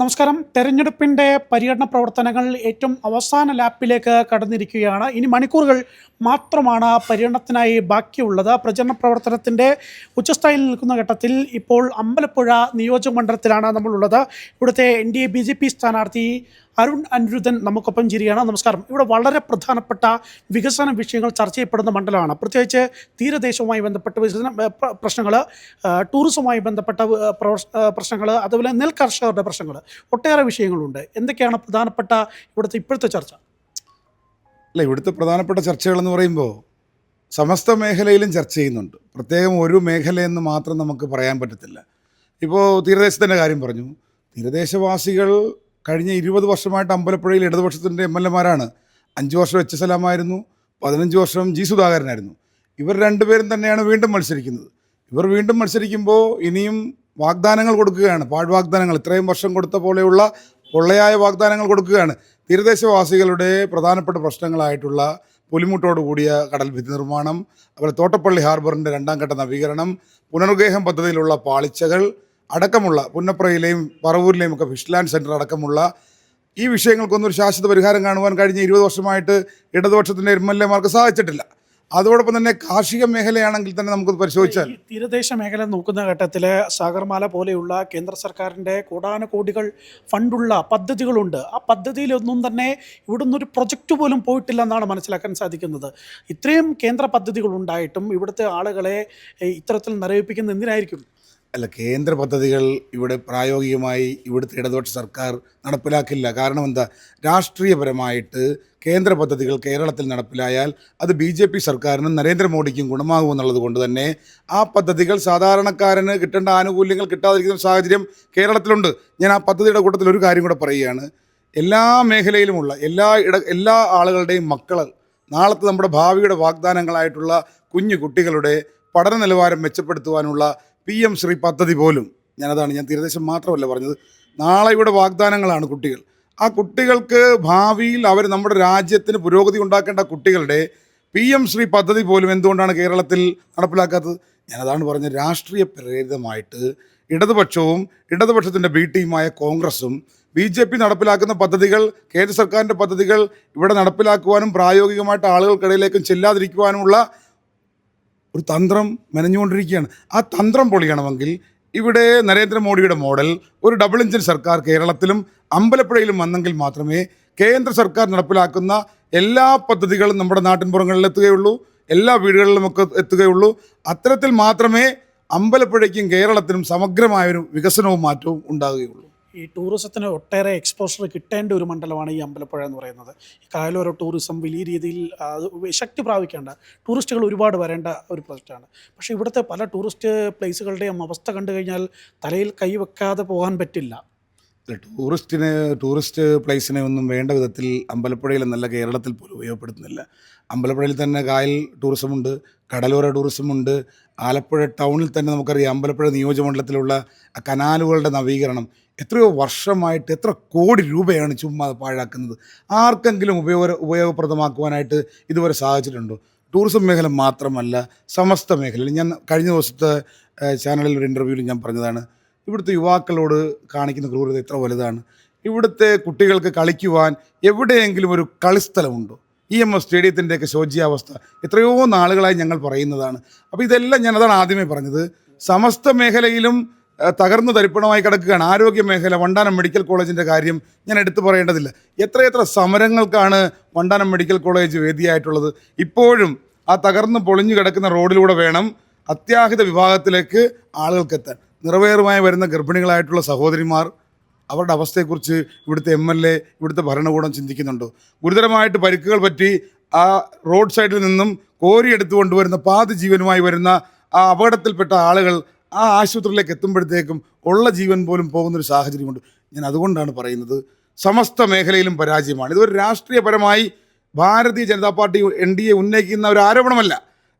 നമസ്കാരം. തെരഞ്ഞെടുപ്പിൻ്റെ പര്യടന പ്രവർത്തനങ്ങൾ ഏറ്റവും അവസാന ലാപ്പിലേക്ക് കടന്നിരിക്കുകയാണ്. ഇനി മണിക്കൂറുകൾ മാത്രമാണ് പര്യടനത്തിനായി ബാക്കിയുള്ളത്. പ്രചരണ പ്രവർത്തനത്തിൻ്റെ ഉച്ചസ്ഥായിയിൽ നിൽക്കുന്ന ഘട്ടത്തിൽ ഇപ്പോൾ അമ്പലപ്പുഴ നിയോജക മണ്ഡലത്തിലാണ് നമ്മളുള്ളത്. ഇവിടുത്തെ NDA BJP സ്ഥാനാർത്ഥി അരുൺ അനിരുദ്ധൻ നമുക്കൊപ്പം ചേരുകയാണ്. നമസ്കാരം. ഇവിടെ വളരെ പ്രധാനപ്പെട്ട വികസന വിഷയങ്ങൾ ചർച്ച ചെയ്യപ്പെടുന്ന മണ്ഡലമാണ്. പ്രത്യേകിച്ച് തീരദേശവുമായി ബന്ധപ്പെട്ട പ്രശ്നങ്ങൾ, ടൂറിസവുമായി ബന്ധപ്പെട്ട പ്രശ്നങ്ങൾ, അതുപോലെ നെൽകർഷകരുടെ പ്രശ്നങ്ങൾ, ഒട്ടേറെ വിഷയങ്ങളുണ്ട്. എന്തൊക്കെയാണ് പ്രധാനപ്പെട്ട ഇവിടുത്തെ ഇപ്പോഴത്തെ ചർച്ച? അല്ല, ഇവിടുത്തെ പ്രധാനപ്പെട്ട ചർച്ചകളെന്ന് പറയുമ്പോൾ സമസ്ത മേഖലയിലും ചർച്ച ചെയ്യുന്നുണ്ട്. പ്രത്യേകം ഒരു മേഖലയെന്ന് മാത്രം നമുക്ക് പറയാൻ പറ്റത്തില്ല. ഇപ്പോൾ തീരദേശത്തിൻ്റെ കാര്യം പറഞ്ഞു. തീരദേശവാസികൾ കഴിഞ്ഞ 20 വർഷമായിട്ട് അമ്പലപ്പുഴയിൽ ഇടതുപക്ഷത്തിൻ്റെ MLA മാരാണ്. 5 വർഷം സലാമായിരുന്നു, 15 വർഷം G സുധാകരനായിരുന്നു. ഇവർ രണ്ടുപേരും തന്നെയാണ് വീണ്ടും മത്സരിക്കുന്നത്. ഇവർ വീണ്ടും മത്സരിക്കുമ്പോൾ ഇനിയും വാഗ്ദാനങ്ങൾ കൊടുക്കുകയാണ്, പാഴ്വാഗ്ദാനങ്ങൾ. ഇത്രയും വർഷം കൊടുത്ത പോലെയുള്ള പൊള്ളയായ വാഗ്ദാനങ്ങൾ കൊടുക്കുകയാണ്. തീരദേശവാസികളുടെ പ്രധാനപ്പെട്ട പ്രശ്നങ്ങളായിട്ടുള്ള പുലിമുട്ടോട് കൂടിയ കടൽ ഭിത്തി നിർമ്മാണം, അതുപോലെ തോട്ടപ്പള്ളി ഹാർബറിൻ്റെ 2ാം ഘട്ട നവീകരണം, പുനർഗേഹം പദ്ധതിയിലുള്ള പാളിച്ചകൾ അടക്കമുള്ള പുന്നപ്രയിലെയും പറവൂരിലെയും ഒക്കെ ഫിഷ് ലാൻഡ് സെൻറ്റർ അടക്കമുള്ള ഈ വിഷയങ്ങൾക്കൊന്നും ഒരു ശാശ്വത പരിഹാരം കാണുവാൻ കഴിഞ്ഞ 20 വർഷമായിട്ട് ഇടതുപക്ഷത്തിൻ്റെ MLA മാർക്ക് സാധിച്ചിട്ടില്ല. അതോടൊപ്പം തന്നെ കാർഷിക മേഖലയാണെങ്കിൽ തന്നെ നമുക്ക് പരിശോധിച്ചാൽ തീരദേശ മേഖല നോക്കുന്ന ഘട്ടത്തിൽ സാഗർമാല പോലെയുള്ള കേന്ദ്ര സർക്കാരിൻ്റെ കോടാനുകോടികൾ ഫണ്ടുള്ള പദ്ധതികളുണ്ട്. ആ പദ്ധതിയിലൊന്നും തന്നെ ഇവിടുന്ന് ഒരു പ്രൊജക്റ്റ് പോലും പോയിട്ടില്ല എന്നാണ് മനസ്സിലാക്കാൻ സാധിക്കുന്നത്. ഇത്രയും കേന്ദ്ര പദ്ധതികൾ ഉണ്ടായിട്ടും ഇവിടുത്തെ ആളുകളെ ഇത്തരത്തിൽ നിറയിപ്പിക്കുന്നത് എന്തിനായിരിക്കും? അല്ല, കേന്ദ്ര പദ്ധതികൾ ഇവിടെ പ്രായോഗികമായി ഇവിടുത്തെ ഇടതുപക്ഷ സർക്കാർ നടപ്പിലാക്കില്ല. കാരണം എന്താ? രാഷ്ട്രീയപരമായിട്ട് കേന്ദ്ര പദ്ധതികൾ കേരളത്തിൽ നടപ്പിലായാൽ അത് BJP സർക്കാരിനും നരേന്ദ്രമോദിക്കും ഗുണമാകുമെന്നുള്ളത് കൊണ്ട് തന്നെ ആ പദ്ധതികൾ സാധാരണക്കാരന് കിട്ടേണ്ട ആനുകൂല്യങ്ങൾ കിട്ടാതിരിക്കുന്ന സാഹചര്യം കേരളത്തിലുണ്ട്. ഞാൻ ആ പദ്ധതിയുടെ കൂട്ടത്തിൽ ഒരു കാര്യം കൂടെ പറയുകയാണ്. എല്ലാ മേഖലയിലുമുള്ള എല്ലാ ആളുകളുടെയും മക്കൾ, നാളത്തെ നമ്മുടെ ഭാവിയുടെ വാഗ്ദാനങ്ങളായിട്ടുള്ള കുഞ്ഞു കുട്ടികളുടെ പഠന നിലവാരം മെച്ചപ്പെടുത്തുവാനുള്ള PM ശ്രീ പദ്ധതി പോലും, ഞാൻ തീരദേശം മാത്രമല്ല പറഞ്ഞത്, നാളെയുടെ വാഗ്ദാനങ്ങളാണ് കുട്ടികൾ. ആ കുട്ടികൾക്ക് ഭാവിയിൽ അവർ നമ്മുടെ രാജ്യത്തിന് പുരോഗതി ഉണ്ടാക്കേണ്ട കുട്ടികളുടെ PM ശ്രീ പദ്ധതി പോലും എന്തുകൊണ്ടാണ് കേരളത്തിൽ നടപ്പിലാക്കാത്തത്? ഞാനതാണ് പറഞ്ഞത്. രാഷ്ട്രീയ പ്രേരിതമായിട്ട് ഇടതുപക്ഷവും ഇടതുപക്ഷത്തിൻ്റെ B ടീമായ കോൺഗ്രസും BJP നടപ്പിലാക്കുന്ന പദ്ധതികൾ, കേന്ദ്ര സർക്കാരിൻ്റെ പദ്ധതികൾ ഇവിടെ നടപ്പിലാക്കുവാനും പ്രായോഗികമായിട്ട് ആളുകൾക്കിടയിലേക്കും ചെല്ലാതിരിക്കുവാനുമുള്ള ഒരു തന്ത്രം മെനഞ്ഞുകൊണ്ടിരിക്കുകയാണ്. ആ തന്ത്രം പൊളിയണമെങ്കിൽ ഇവിടെ നരേന്ദ്രമോദിയുടെ മോഡൽ ഒരു ഡബിൾ എഞ്ചിൻ സർക്കാർ കേരളത്തിലും അമ്പലപ്പുഴയിലും വന്നെങ്കിൽ മാത്രമേ കേന്ദ്ര സർക്കാർ നടപ്പിലാക്കുന്ന എല്ലാ പദ്ധതികളും നമ്മുടെ നാട്ടിൻപുറങ്ങളിൽ എത്തുകയുള്ളൂ, എല്ലാ വീടുകളിലുമൊക്കെ എത്തുകയുള്ളൂ. അത്തരത്തിൽ മാത്രമേ അമ്പലപ്പുഴയ്ക്കും കേരളത്തിനും സമഗ്രമായൊരു വികസനവും മാറ്റവും ഉണ്ടാകുകയുള്ളൂ. ഈ ടൂറിസത്തിന് ഒട്ടേറെ എക്സ്പോഷർ കിട്ടേണ്ട ഒരു മണ്ഡലമാണ് ഈ അമ്പലപ്പുഴ എന്ന് പറയുന്നത്. ഈ കായലോര ടൂറിസം വലിയ രീതിയിൽ ശക്തി പ്രാപിക്കേണ്ട, ടൂറിസ്റ്റുകൾ ഒരുപാട് വരേണ്ട ഒരു പ്രൊജക്റ്റാണ്. പക്ഷേ ഇവിടുത്തെ പല ടൂറിസ്റ്റ് പ്ലേസുകളുടെയും അവസ്ഥ കണ്ടു കഴിഞ്ഞാൽ തലയിൽ കൈവെക്കാതെ പോകാൻ പറ്റില്ല. ടൂറിസ്റ്റ് പ്ലേസിനെ ഒന്നും വേണ്ട വിധത്തിൽ അമ്പലപ്പുഴയിൽ എന്നല്ല കേരളത്തിൽ പോലും ഉപയോഗപ്പെടുത്തുന്നില്ല. അമ്പലപ്പുഴയിൽ തന്നെ കായൽ ടൂറിസമുണ്ട്, കടലോര ടൂറിസമുണ്ട്. ആലപ്പുഴ ടൗണിൽ തന്നെ നമുക്കറിയാം അമ്പലപ്പുഴ നിയോജകമണ്ഡലത്തിലുള്ള കനാലുകളുടെ നവീകരണം എത്രയോ വർഷമായിട്ട് എത്ര കോടി രൂപയാണ് ചുമ്മാ പാഴാക്കുന്നത്. ആർക്കെങ്കിലും ഉപയോഗപ്രദമാക്കുവാനായിട്ട് ഇതുവരെ സാധിച്ചിട്ടുണ്ടോ? ടൂറിസം മേഖല മാത്രമല്ല, സമസ്ത മേഖലയിൽ. ഞാൻ കഴിഞ്ഞ ദിവസത്തെ ചാനലിൽ ഒരു ഇൻ്റർവ്യൂവിൽ ഞാൻ പറഞ്ഞതാണ്, ഇവിടുത്തെ യുവാക്കളോട് കാണിക്കുന്ന ക്രൂരത എത്ര വലുതാണ്. ഇവിടുത്തെ കുട്ടികൾക്ക് കളിക്കുവാൻ എവിടെയെങ്കിലും ഒരു കളിസ്ഥലമുണ്ടോ? EMS സ്റ്റേഡിയത്തിൻ്റെയൊക്കെ ശോച്യാവസ്ഥ എത്രയോ നാളുകളായി ഞങ്ങൾ പറയുന്നതാണ്. അപ്പോൾ ഇതെല്ലാം അതാണ് ആദ്യമേ പറഞ്ഞത്. സമസ്ത മേഖലയിലും തകർന്നു തരിപ്പണമായി കിടക്കുകയാണ്. ആരോഗ്യ മേഖല, വണ്ടാനം മെഡിക്കൽ കോളേജിൻ്റെ കാര്യം ഞാൻ എടുത്തു പറയേണ്ടതില്ല. എത്രയെത്ര സമരങ്ങൾക്കാണ് വണ്ടാനം മെഡിക്കൽ കോളേജ് വേദിയായിട്ടുള്ളത്. ഇപ്പോഴും ആ തകർന്ന് പൊളിഞ്ഞു കിടക്കുന്ന റോഡിലൂടെ വേണം അത്യാഹിത വിഭാഗത്തിലേക്ക് ആളുകൾക്ക് എത്താൻ. നിറവേറുമായി വരുന്ന ഗർഭിണികളായിട്ടുള്ള സഹോദരിമാർ, അവരുടെ അവസ്ഥയെക്കുറിച്ച് ഇവിടുത്തെ MLA, ഇവിടുത്തെ ഭരണകൂടം ചിന്തിക്കുന്നുണ്ടോ? ഗുരുതരമായിട്ട് പരിക്കുകൾ പറ്റി ആ റോഡ് സൈഡിൽ നിന്നും കോരിയെടുത്തു കൊണ്ടുവരുന്ന പാതി ജീവനുമായി വരുന്ന ആ അപകടത്തിൽപ്പെട്ട ആളുകൾ ആ ആശുപത്രിയിലേക്ക് എത്തുമ്പോഴത്തേക്കും ഉള്ള ജീവൻ പോലും പോകുന്നൊരു സാഹചര്യമുണ്ട്. ഞാൻ അതുകൊണ്ടാണ് പറയുന്നത്, സമസ്ത മേഖലയിലും പരാജയമാണ്. ഇതൊരു രാഷ്ട്രീയപരമായി ഭാരതീയ ജനതാ പാർട്ടി NDA ഉന്നയിക്കുന്ന ഒരു ആരോപണമല്ല.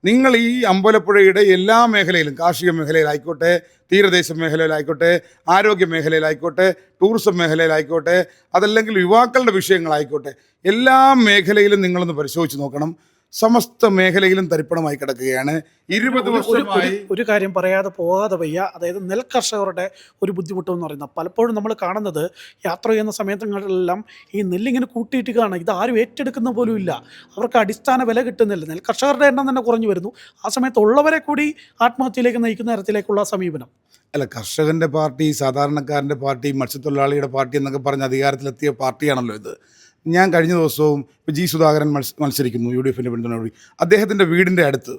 നിങ്ങൾ ഈ അമ്പലപ്പുഴയുടെ എല്ലാ മേഖലയിലും, കാർഷിക മേഖലയിലായിക്കോട്ടെ, തീരദേശ മേഖലയിലായിക്കോട്ടെ, ആരോഗ്യ മേഖലയിലായിക്കോട്ടെ, ടൂറിസം മേഖലയിലായിക്കോട്ടെ, അതല്ലെങ്കിൽ യുവാക്കളുടെ വിഷയങ്ങളായിക്കോട്ടെ, എല്ലാ മേഖലയിലും നിങ്ങളൊന്ന് പരിശോധിച്ച് നോക്കണം. സമസ്ത മേഖലയിലും തരിപ്പണമായി കിടക്കുകയാണ്. 20 വർഷമായി ഒരു കാര്യം പറയാതെ പോകാതെ വയ്യ. അതായത് നെൽകർഷകരുടെ ഒരു ബുദ്ധിമുട്ടെന്ന് പറയുന്നത് പലപ്പോഴും നമ്മൾ കാണുന്നത് യാത്ര ചെയ്യുന്ന സമയങ്ങളിലെല്ലാം ഈ നെല്ലിങ്ങനെ കൂട്ടിയിട്ടാണ്. ഇത് ആരും ഏറ്റെടുക്കുന്ന പോലും ഇല്ല. അവർക്ക് അടിസ്ഥാന വില കിട്ടുന്നില്ല. നെൽകർഷകരുടെ എണ്ണം തന്നെ കുറഞ്ഞു വരുന്നു. ആ സമയത്ത് ഉള്ളവരെ കൂടി ആത്മഹത്യയിലേക്ക് നയിക്കുന്ന തരത്തിലേക്കുള്ള സമീപനം. അല്ല, കർഷകൻ്റെ പാർട്ടി, സാധാരണക്കാരൻ്റെ പാർട്ടി, മത്സ്യത്തൊഴിലാളിയുടെ പാർട്ടി എന്നൊക്കെ പറഞ്ഞ് അധികാരത്തിലെത്തിയ പാർട്ടിയാണല്ലോ ഇത്. ഞാൻ കഴിഞ്ഞ ദിവസവും ഇപ്പോൾ ജി സുധാകരൻ മത്സരിക്കുന്നു UDF പിന്തുണയോടെ. അദ്ദേഹത്തിൻ്റെ വീടിൻ്റെ അടുത്ത്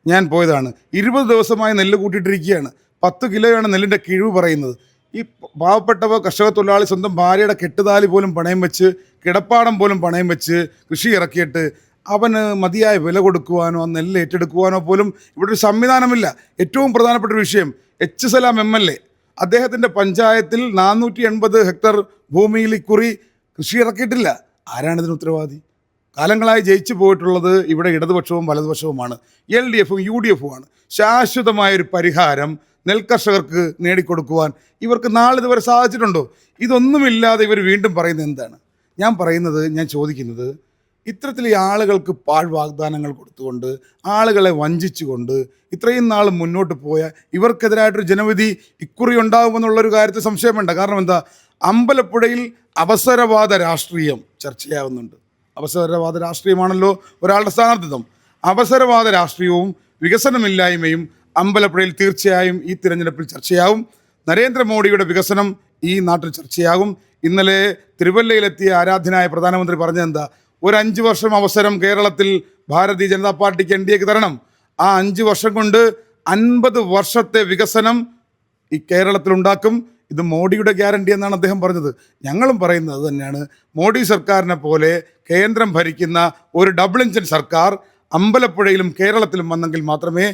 ഞാൻ പോയതാണ്. 20 ദിവസമായി നെല്ല് കൂട്ടിയിട്ടിരിക്കുകയാണ്. 10 കിലോയാണ് നെല്ലിൻ്റെ കിഴിവ് പറയുന്നത്. ഈ പാവപ്പെട്ടവ കർഷക തൊഴിലാളി സ്വന്തം ഭാര്യയുടെ കെട്ടുതാലി പോലും പണയം വെച്ച്, കിടപ്പാടം പോലും പണയം വെച്ച് കൃഷി ഇറക്കിയിട്ട് അവന് മതിയായ വില കൊടുക്കുവാനോ നെല്ല് ഏറ്റെടുക്കുവാനോ പോലും ഇവിടെ ഒരു സംവിധാനമില്ല. ഏറ്റവും പ്രധാനപ്പെട്ട ഒരു വിഷയം, എച്ച് സലാം MLA അദ്ദേഹത്തിൻ്റെ പഞ്ചായത്തിൽ 480 ഹെക്ടർ ഭൂമിയിൽ ഇക്കുറി കൃഷി ഇറക്കിയിട്ടില്ല. ആരാണിതിന് ഉത്തരവാദി? കാലങ്ങളായി ജയിച്ചു പോയിട്ടുള്ളത് ഇവിടെ ഇടതുപക്ഷവും വലതുപക്ഷവുമാണ്, LDFും UDFുമാണ്. ശാശ്വതമായൊരു പരിഹാരം നെൽകർഷകർക്ക് നേടിക്കൊടുക്കുവാൻ ഇവർക്ക് നാളിതുവരെ സാധിച്ചിട്ടുണ്ടോ? ഇതൊന്നുമില്ലാതെ ഇവർ വീണ്ടും പറയുന്നത് എന്താണ്? ഞാൻ ചോദിക്കുന്നത്, ഇത്തരത്തിൽ ഈ ആളുകൾക്ക് പാഴ് വാഗ്ദാനങ്ങൾ കൊടുത്തുകൊണ്ട്, ആളുകളെ വഞ്ചിച്ചുകൊണ്ട് ഇത്രയും നാൾ മുന്നോട്ട് പോയ ഇവർക്കെതിരായിട്ടൊരു ജനവിധി ഇക്കുറി ഉണ്ടാകുമെന്നുള്ളൊരു കാര്യത്തിൽ സംശയം വേണ്ട. കാരണം എന്താ? അമ്പലപ്പുഴയിൽ അവസരവാദ രാഷ്ട്രീയം ചർച്ചയാവുന്നുണ്ട്. അവസരവാദ രാഷ്ട്രീയമാണല്ലോ ഒരാളുടെ സ്ഥാനാർത്ഥിത്വം. അവസരവാദ രാഷ്ട്രീയവും വികസനമില്ലായ്മയും അമ്പലപ്പുഴയിൽ തീർച്ചയായും ഈ തിരഞ്ഞെടുപ്പിൽ ചർച്ചയാവും. നരേന്ദ്രമോദിയുടെ വികസനം ഈ നാട്ടിൽ ചർച്ചയാകും. ഇന്നലെ തിരുവല്ലയിലെത്തിയ ആരാധ്യനായ പ്രധാനമന്ത്രി പറഞ്ഞതെന്താ? ഒരു 5 വർഷം അവസരം കേരളത്തിൽ ഭാരതീയ ജനതാ പാർട്ടിക്ക് NDAക്ക് തരണം. ആ 5 വർഷം കൊണ്ട് 50 വർഷത്തെ വികസനം ഈ കേരളത്തിൽ ഉണ്ടാക്കും. ഇത് മോഡിയുടെ ഗ്യാരണ്ടി എന്നാണ് അദ്ദേഹം പറഞ്ഞത്. ഞങ്ങളും പറയുന്നത് അത് തന്നെയാണ്. മോഡി സർക്കാരിനെ പോലെ കേന്ദ്രം ഭരിക്കുന്ന ഒരു ഡബിൾ എഞ്ചിൻ സർക്കാർ അമ്പലപ്പുഴയിലും കേരളത്തിലും വന്നെങ്കിൽ മാത്രമേ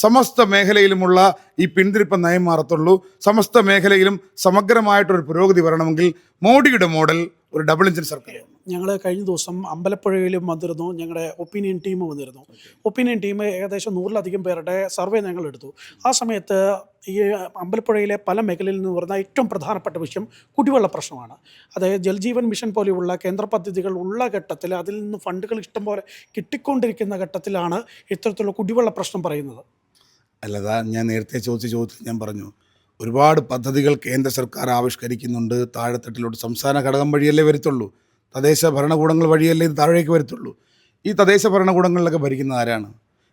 സമസ്ത മേഖലയിലുമുള്ള ഈ പിന്തിരിപ്പ നയം മാറത്തുള്ളൂ. സമസ്ത മേഖലയിലും സമഗ്രമായിട്ടൊരു പുരോഗതി വരണമെങ്കിൽ മോഡിയുടെ മോഡൽ ഒരു ഡബിൾ എഞ്ചിൻ സർക്കാർ. ഞങ്ങൾ കഴിഞ്ഞ ദിവസം അമ്പലപ്പുഴയിലും വന്നിരുന്നു. ഞങ്ങളുടെ ഒപ്പീനിയൻ ടീം വന്നിരുന്നു. ഒപ്പീനിയൻ ടീം ഏകദേശം 100-ലധികം പേരുടെ സർവേ ഞങ്ങൾ എടുത്തു. ആ സമയത്ത് ഈ അമ്പലപ്പുഴയിലെ പല മേഖലയിൽ നിന്ന് വരുന്ന ഏറ്റവും പ്രധാനപ്പെട്ട വിഷയം കുടിവെള്ള പ്രശ്നമാണ്. അതായത് ജൽജീവൻ മിഷൻ പോലെയുള്ള കേന്ദ്ര പദ്ധതികൾ ഉള്ള ഘട്ടത്തിൽ അതിൽ നിന്ന് ഫണ്ടുകൾ ഇഷ്ടം പോലെ കിട്ടിക്കൊണ്ടിരിക്കുന്ന ഘട്ടത്തിലാണ് ഇത്തരത്തിലുള്ള കുടിവെള്ള പ്രശ്നം പറയുന്നത്. അല്ലതാ, ഞാൻ നേരത്തെ ചോദിച്ചു ഞാൻ പറഞ്ഞു, ഒരുപാട് പദ്ധതികൾ കേന്ദ്ര സർക്കാർ ആവിഷ്കരിക്കുന്നുണ്ട്. താഴെത്തട്ടിലോട്ട് സംസ്ഥാന ഘടകം വഴിയല്ലേ വരത്തുള്ളൂ, തദ്ദേശ ഭരണകൂടങ്ങൾ വഴിയല്ലേ ഇത് താഴേക്ക് വരത്തുള്ളൂ. ഈ തദ്ദേശ ഭരണകൂടങ്ങളിലൊക്കെ ഭരിക്കുന്ന ആരാണ്?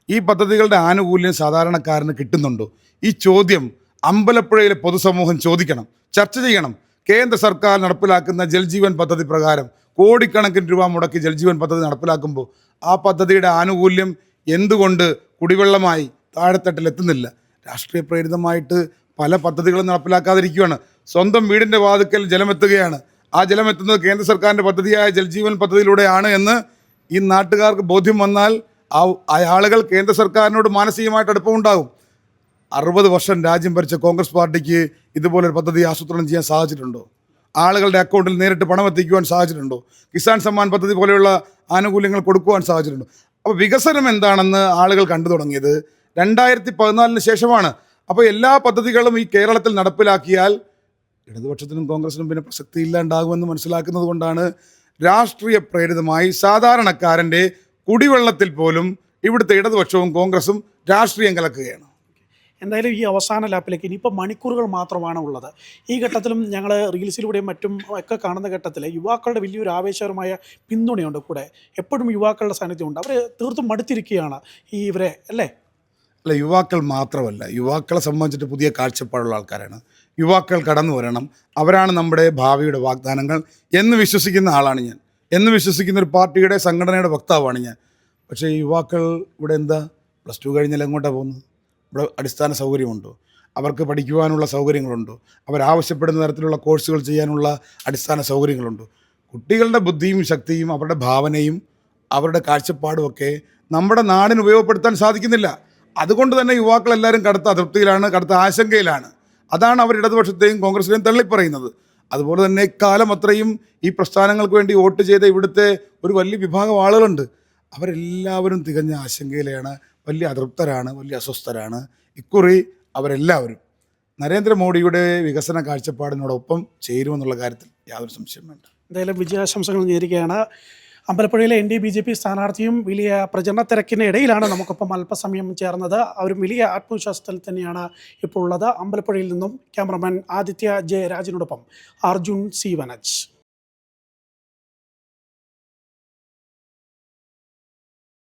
ഈ പദ്ധതികളുടെ ആനുകൂല്യം സാധാരണക്കാരന് കിട്ടുന്നുണ്ടോ? ഈ ചോദ്യം അമ്പലപ്പുഴയിലെ പൊതുസമൂഹം ചോദിക്കണം, ചർച്ച ചെയ്യണം. കേന്ദ്ര സർക്കാർ നടപ്പിലാക്കുന്ന ജൽജീവൻ പദ്ധതി പ്രകാരം കോടിക്കണക്കിന് രൂപ മുടക്കി ജൽജീവൻ പദ്ധതി നടപ്പിലാക്കുമ്പോൾ ആ പദ്ധതിയുടെ ആനുകൂല്യം എന്തുകൊണ്ട് കുടിവെള്ളമായി താഴെത്തട്ടിൽ എത്തുന്നില്ല? രാഷ്ട്രീയ പ്രേരിതമായിട്ട് പല പദ്ധതികളും നടപ്പിലാക്കാതിരിക്കുകയാണ്. സ്വന്തം വീടിൻ്റെ വാതിക്കൽ ജലമെത്തുകയാണ്. ആ ജലം എത്തുന്നത് കേന്ദ്ര സർക്കാരിൻ്റെ പദ്ധതിയായ ജൽജീവൻ പദ്ധതിയിലൂടെയാണ് എന്ന് ഈ നാട്ടുകാർക്ക് ബോധ്യം വന്നാൽ ആ ആളുകൾ കേന്ദ്ര സർക്കാരിനോട് മാനസികമായിട്ട് അടുപ്പമുണ്ടാകും. 60 വർഷം രാജ്യം ഭരിച്ച കോൺഗ്രസ് പാർട്ടിക്ക് ഇതുപോലൊരു പദ്ധതി ആസൂത്രണം ചെയ്യാൻ സാധിച്ചിട്ടുണ്ടോ? ആളുകളുടെ അക്കൗണ്ടിൽ നേരിട്ട് പണം എത്തിക്കുവാൻ സാധിച്ചിട്ടുണ്ടോ? കിസാൻ സമ്മാൻ പദ്ധതി പോലെയുള്ള ആനുകൂല്യങ്ങൾ കൊടുക്കുവാൻ സാധിച്ചിട്ടുണ്ടോ? അപ്പോൾ വികസനം എന്താണെന്ന് ആളുകൾ കണ്ടു തുടങ്ങിയത് 2014 ശേഷമാണ്. അപ്പോൾ എല്ലാ പദ്ധതികളും ഈ കേരളത്തിൽ നടപ്പിലാക്കിയാൽ ഇടതുപക്ഷത്തിനും കോൺഗ്രസിനും പിന്നെ പ്രസക്തി ഇല്ലാണ്ടാകുമെന്ന് മനസ്സിലാക്കുന്നത് കൊണ്ടാണ് രാഷ്ട്രീയ പ്രേരിതമായി സാധാരണക്കാരൻ്റെ കുടിവെള്ളത്തിൽ പോലും ഇവിടുത്തെ ഇടതുപക്ഷവും കോൺഗ്രസും രാഷ്ട്രീയം കലക്കുകയാണ്. എന്തായാലും ഈ അവസാന ലാപ്പിലേക്ക് ഇനിയിപ്പോൾ മണിക്കൂറുകൾ മാത്രമാണ് ഉള്ളത്. ഈ ഘട്ടത്തിലും ഞങ്ങൾ റീൽസിലൂടെയും മറ്റും ഒക്കെ കാണുന്ന ഘട്ടത്തിൽ യുവാക്കളുടെ വലിയൊരു ആവേശകരമായ പിന്തുണയുണ്ട്. കൂടെ എപ്പോഴും യുവാക്കളുടെ സാന്നിധ്യമുണ്ട്. അവർ തീർത്തും മടുത്തിരിക്കുകയാണ് ഇവരെ, അല്ലേ? അല്ല, യുവാക്കൾ മാത്രമല്ല, യുവാക്കളെ സംബന്ധിച്ചിട്ട് പുതിയ കാഴ്ചപ്പാടുള്ള ആൾക്കാരാണ്. യുവാക്കൾ കടന്നു വരണം, അവരാണ് നമ്മുടെ ഭാവിയുടെ വാഗ്ദാനങ്ങൾ എന്ന് വിശ്വസിക്കുന്ന ആളാണ് ഞാൻ. എന്ന് വിശ്വസിക്കുന്ന ഒരു പാർട്ടിയുടെ സംഘടനയുടെ വക്താവാണ് ഞാൻ. പക്ഷേ ഈ യുവാക്കൾ ഇവിടെ എന്താ, +2 കഴിഞ്ഞാൽ എങ്ങോട്ടാണ് പോകുന്നത്? ഇവിടെ അടിസ്ഥാന സൗകര്യമുണ്ടോ? അവർക്ക് പഠിക്കുവാനുള്ള സൗകര്യങ്ങളുണ്ടോ? അവരാവശ്യപ്പെടുന്ന തരത്തിലുള്ള കോഴ്സുകൾ ചെയ്യാനുള്ള അടിസ്ഥാന സൗകര്യങ്ങളുണ്ടോ? കുട്ടികളുടെ ബുദ്ധിയും ശക്തിയും അവരുടെ ഭാവനയും അവരുടെ കാഴ്ചപ്പാടുമൊക്കെ നമ്മുടെ നാടിന് ഉപയോഗപ്പെടുത്താൻ സാധിക്കുന്നില്ല. അതുകൊണ്ട് തന്നെ യുവാക്കളെല്ലാവരും കടുത്ത അതൃപ്തിയിലാണ്, കടുത്ത ആശങ്കയിലാണ്. അതാണ് അവർ ഇടതുപക്ഷത്തെയും കോൺഗ്രസിനെയും തള്ളിപ്പറയുന്നത്. അതുപോലെ തന്നെ ഇക്കാലം അത്രയും ഈ പ്രസ്ഥാനങ്ങൾക്ക് വേണ്ടി വോട്ട് ചെയ്ത ഇവിടുത്തെ ഒരു വലിയ വിഭാഗം ആളുകളുണ്ട്. അവരെല്ലാവരും തികഞ്ഞ ആശങ്കയിലാണ്, വലിയ അതൃപ്തരാണ്, വലിയ അസ്വസ്ഥരാണ്. ഇക്കുറി അവരെല്ലാവരും നരേന്ദ്രമോദിയുടെ വികസന കാഴ്ചപ്പാടിനോടൊപ്പം ചേരുമെന്നുള്ള കാര്യത്തിൽ യാതൊരു സംശയം വേണ്ട. എന്തായാലും വിജയാശംസകൾ നേരുകയാണ്. അമ്പലപ്പുഴയിലെ NDA-BJP സ്ഥാനാർത്ഥിയും വലിയ പ്രചരണ തിരക്കിന് ഇടയിലാണ് നമുക്കൊപ്പം അല്പസമയം ചേർന്നത്. അവരും വലിയ ആത്മവിശ്വാസത്തിൽ തന്നെയാണ് ഇപ്പോൾ ഉള്ളത്. അമ്പലപ്പുഴയിൽ നിന്നും ക്യാമറമാൻ ആദിത്യ ജെ രാജിനോടൊപ്പം അർജുൻ C. വനജ്.